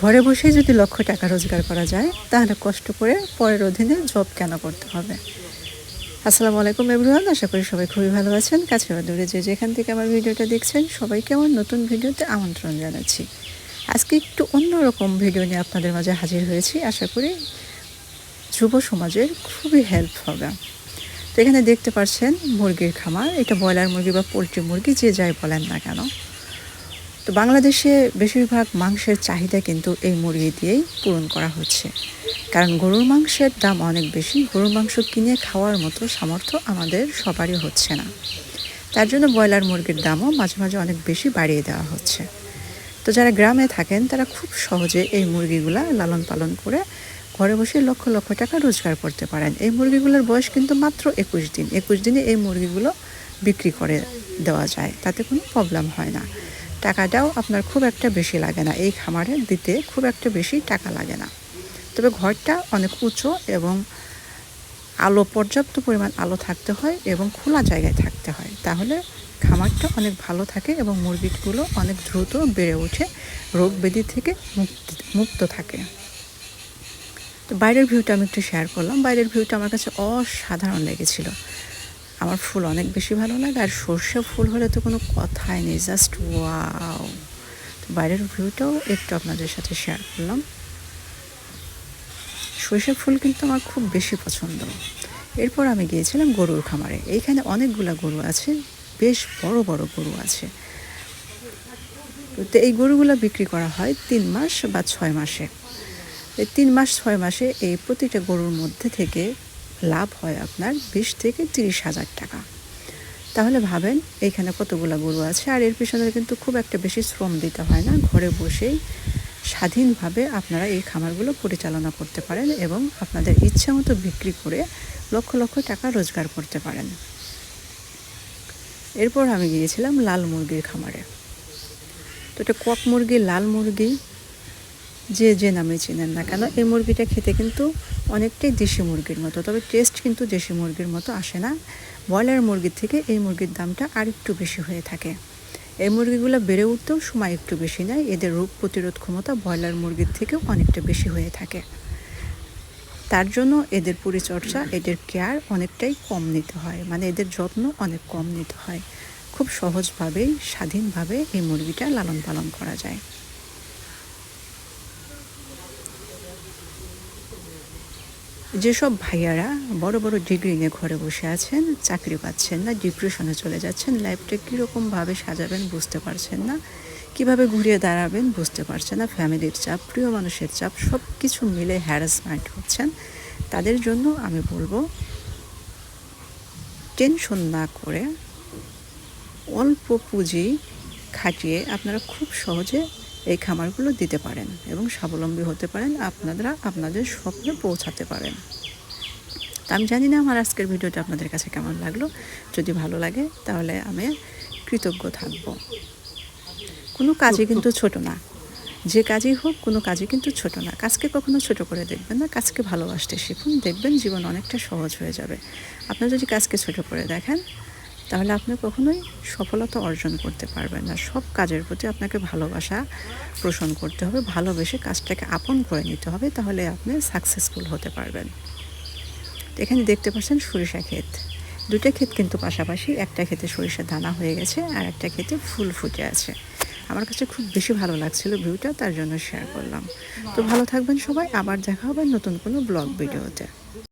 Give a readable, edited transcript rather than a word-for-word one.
ঘরে বসেই যদি লক্ষ টাকা রোজগার করা যায় তাহলে কষ্ট করে পরের অধীনে জব কেন করতে হবে। আসসালামু আলাইকুম এভরিওয়ান, আশা করি সবাই খুবই ভালো আছেন। কাছে বা দূরে যে যেখান থেকে আমার ভিডিওটা দেখছেন সবাইকে আমার নতুন ভিডিওতে আমন্ত্রণ জানাচ্ছি। আজকে একটু অন্যরকম ভিডিও নিয়ে আপনাদের মাঝে হাজির হয়েছি। আশা করি যুব সমাজের খুবই হেল্প হবে। তো এখানে দেখতে পাচ্ছেন মুরগির খামার। এটা ব্রয়লার মুরগি বা পোলট্রি মুরগি যে যাই বলেন না কেন। তো বাংলাদেশে বেশিরভাগ মাংসের চাহিদা কিন্তু এই মুরগি দিয়েই পূরণ করা হচ্ছে, কারণ গরুর মাংসের দাম অনেক বেশি। গরুর মাংস কিনে খাওয়ার মতো সামর্থ্য আমাদের সবারই হচ্ছে না। তার জন্য ব্রয়লার মুরগির দামও মাঝে মাঝে অনেক বেশি বাড়িয়ে দেওয়া হচ্ছে। তো যারা গ্রামে থাকেন তারা খুব সহজে এই মুরগিগুলা লালন পালন করে ঘরে বসে লক্ষ লক্ষ টাকা রোজগার করতে পারেন। এই মুরগিগুলোর বয়স কিন্তু মাত্র 21 দিন। 21 দিনে এই মুরগিগুলো বিক্রি করে দেওয়া যায়, তাতে কোনো প্রবলেম হয় না। টাকাটাও আপনার খুব একটা বেশি লাগে না, এই খামারে দিতে খুব একটা বেশি টাকা লাগে না। তবে ঘরটা অনেক উঁচু এবং আলো, পর্যাপ্ত পরিমাণ আলো থাকতে হয় এবং খোলা জায়গায় থাকতে হয়, তাহলে খামারটা অনেক ভালো থাকে এবং মুরগিগুলো অনেক দ্রুত বেড়ে ওঠে, রোগ ব্যাধি থেকে মুক্ত থাকে। তো বাইরের ভিউটা আমি একটু শেয়ার করলাম। বাইরের ভিউটা আমার কাছে অসাধারণ লেগেছিল। আমার ফুল অনেক বেশি ভালো লাগে, আর সর্ষে ফুল হলে তো কোনো কথাই নেই, জাস্ট ওয়াও। তো বাইরের ভিউটাও একটু আপনাদের সাথে শেয়ার করলাম। সর্ষে ফুল কিন্তু আমার খুব বেশি পছন্দ। এরপর আমি গিয়েছিলাম গরুর খামারে। এইখানে অনেকগুলা গরু আছে, বেশ বড় বড় গরু আছে। তো এই গরুগুলো বিক্রি করা হয় 3 মাস বা 6 মাসে। এই 3 মাস 6 মাসে এই প্রতিটা গরুর মধ্যে থেকে লাভ হয় আপনার 20 থেকে 30 হাজার টাকা। তাহলে ভাবেন এইখানে কতগুলো গরু আছে, আর এর পিছনে কিন্তু খুব একটা বেশি শ্রম দিতে হয় না। ঘরে বসেই স্বাধীনভাবে আপনারা এই খামারগুলো পরিচালনা করতে পারেন এবং আপনাদের ইচ্ছা মতো বিক্রি করে লক্ষ লক্ষ টাকা রোজগার করতে পারেন। এরপর আমি গিয়েছিলাম লাল মুরগির খামারে। তো এটা কক মুরগি, লাল মুরগি, যে নামে চেনেন না কেন, এই মুরগিটা খেতে কিন্তু অনেকটাই দেশি মুরগির মতো, তবে টেস্ট কিন্তু দেশি মুরগির মতো আসে না। ব্রয়লার মুরগির থেকে এই মুরগির দামটা আর একটু বেশি হয়ে থাকে। এই মুরগিগুলো বেড়ে উঠতেও সময় একটু বেশি নেয়। এদের রোগ প্রতিরোধ ক্ষমতা ব্রয়লার মুরগির থেকেও অনেকটা বেশি হয়ে থাকে। তার জন্য এদের পরিচর্যা, এদের কেয়ার অনেকটাই কম নিতে হয়, মানে এদের যত্ন অনেক কম নিতে হয়। খুব সহজভাবেই স্বাধীনভাবে এই মুরগিটা লালন পালন করা যায়। যেসব ভাইয়ারা বড় বড় ডিগ্রি নিয়ে ঘরে বসে আছেন, চাকরি পাচ্ছেন না, ডিপ্রেশনে চলে যাচ্ছেন, লাইফটা কীরকমভাবে সাজাবেন বুঝতে পারছেন না, কিভাবে ঘুরিয়ে দাঁড়াবেন বুঝতে পারছেন না, ফ্যামিলির চাপ, প্রিয় মানুষের চাপ, সব কিছু মিলে হ্যারাসমেন্ট হচ্ছেন, তাদের জন্য আমি বলবো টেনশন না করে অল্প পুঁজি খাটিয়ে আপনারা খুব সহজে এই খামারগুলো দিতে পারেন এবং স্বাবলম্বী হতে পারেন, আপনারা আপনাদের স্বপ্নে পৌঁছাতে পারেন। তা আমি জানি না আমার আজকের ভিডিওটা আপনাদের কাছে কেমন লাগলো। যদি ভালো লাগে তাহলে আমি কৃতজ্ঞ থাকব। কোনো কাজই কিন্তু ছোট না, যে কাজই হোক কোনো কাজই কিন্তু ছোট না। কাজকে কখনো ছোট করে দেখবেন না, কাজকে ভালোবাসতে শিখুন, দেখবেন জীবন অনেকটা সহজ হয়ে যাবে। আপনারা যদি কাজকে ছোট করে দেখেন তাহলে আপনি কখনোই সফলতা অর্জন করতে পারবেন না। সব কাজের প্রতি আপনাকে ভালোবাসা পোষণ করতে হবে, ভালোবেসে কাজটাকে আপন করে নিতে হবে, তাহলে আপনি সাকসেসফুল হতে পারবেন। এখানে দেখতে পাচ্ছেন সরিষা ক্ষেত, দুটো ক্ষেত কিন্তু পাশাপাশি। একটা ক্ষেতে সরিষার দানা হয়ে গেছে আর একটা ক্ষেতে ফুল ফুটে আছে। আমার কাছে খুব বেশি ভালো লাগছিল ভিউটা, তার জন্য শেয়ার করলাম। তো ভালো থাকবেন সবাই, আবার দেখা হবে নতুন কোনো ব্লগ ভিডিওতে।